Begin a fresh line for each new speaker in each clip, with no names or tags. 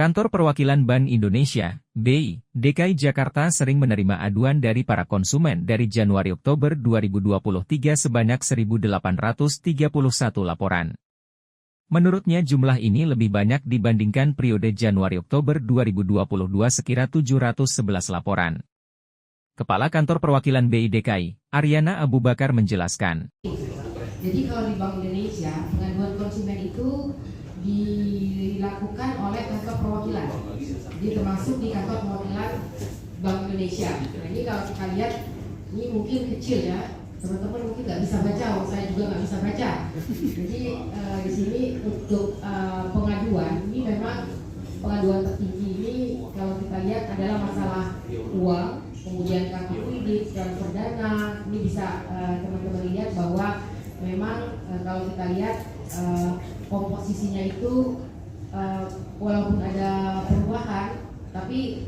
Kantor Perwakilan Bank Indonesia, BI, DKI Jakarta sering menerima aduan dari para konsumen dari Januari-Oktober 2023 sebanyak 1.831 laporan. Menurutnya jumlah ini lebih banyak dibandingkan periode Januari-Oktober 2022 sekira 711 laporan. Kepala Kantor Perwakilan BI DKI, Aryana Abu Bakar menjelaskan.
Jadi kalau di Bank Indonesia, pengaduan konsumen itu dilakukan oleh kantor perwakilan. Jadi termasuk di kantor perwakilan Bank Indonesia. Nah ini kalau kita lihat, ini mungkin kecil ya, teman-teman mungkin nggak bisa baca, saya juga nggak bisa baca. Jadi di sini untuk pengaduan, ini memang pengaduan tertinggi ini kalau kita lihat adalah masalah uang, kemudian kartu kredit, transfer dana. Ini bisa teman-teman lihat bahwa memang kalau kita lihat komposisinya itu walaupun ada perubahan, tapi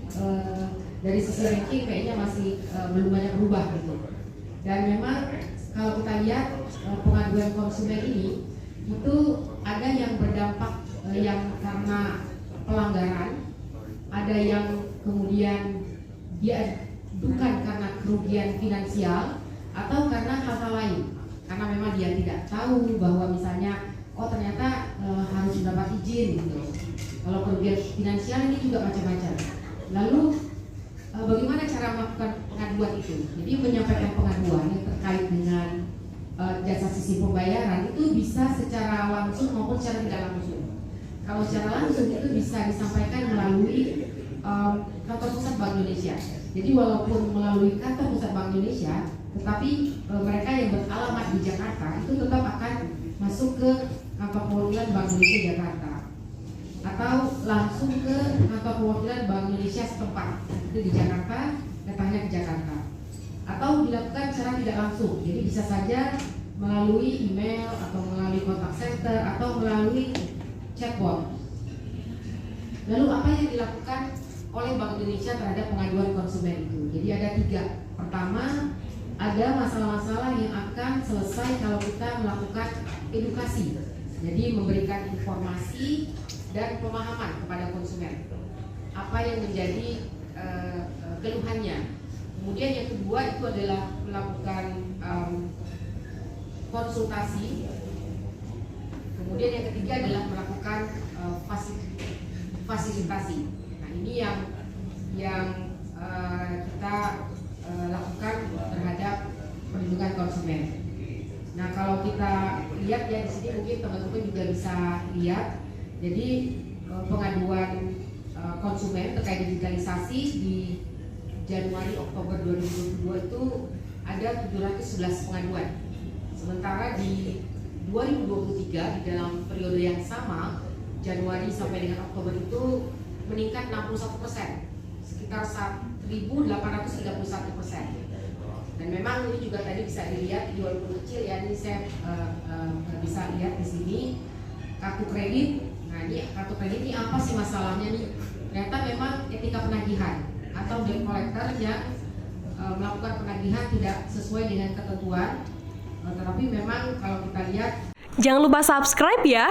dari sisi ranking kayaknya masih belum banyak berubah gitu. Dan memang kalau kita lihat pengaduan konsumen ini itu ada yang berdampak yang karena pelanggaran, ada yang kemudian dia bukan karena kerugian finansial atau karena hal-hal lain, karena memang dia tidak tahu bahwa misalnya oh ternyata harus mendapat izin gitu. Kalau kerugian finansial ini juga macam-macam. Lalu bagaimana cara melakukan pengaduan itu? Jadi menyampaikan pengaduan yang terkait dengan jasa sisi pembayaran itu bisa secara langsung maupun secara tidak langsung. Kalau secara langsung itu bisa disampaikan melalui kantor pusat Bank Indonesia. Jadi walaupun melalui kantor pusat Bank Indonesia, tetapi mereka yang beralamat di Jakarta itu tetap akan masuk ke kantor perwakilan Bank Indonesia Jakarta, atau langsung ke kantor perwakilan Bank Indonesia setempat itu di Jakarta, datangnya ke Jakarta, atau dilakukan secara tidak langsung. Jadi bisa saja melalui email atau melalui kontak center atau melalui chatbot. Lalu apa yang dilakukan oleh Bank Indonesia terhadap pengaduan konsumen itu? Jadi ada 3. Pertama, ada masalah-masalah yang akan selesai kalau kita melakukan edukasi. Jadi memberikan informasi dan pemahaman kepada konsumen apa yang menjadi keluhannya. Kemudian yang kedua itu adalah melakukan konsultasi. Kemudian yang ketiga adalah melakukan fasilitasi. Nah ini yang kita lakukan terhadap perlindungan konsumen. Nah kalau kita lihat ya di sini mungkin teman-teman juga bisa lihat. Jadi pengaduan konsumen terkait digitalisasi di Januari-Oktober 2022 itu ada 711 pengaduan. Sementara di 2023 di dalam periode yang sama Januari sampai dengan Oktober itu meningkat 61%, sekitar 1.831%. Dan memang ini juga tadi bisa dilihat di walaupun kecil ya, ini saya bisa lihat di sini kartu kredit. Nah ini kartu kredit ini apa sih masalahnya nih? Ternyata memang etika penagihan atau debt collector yang melakukan penagihan tidak sesuai dengan ketentuan. Tetapi memang kalau kita lihat,
jangan lupa subscribe ya.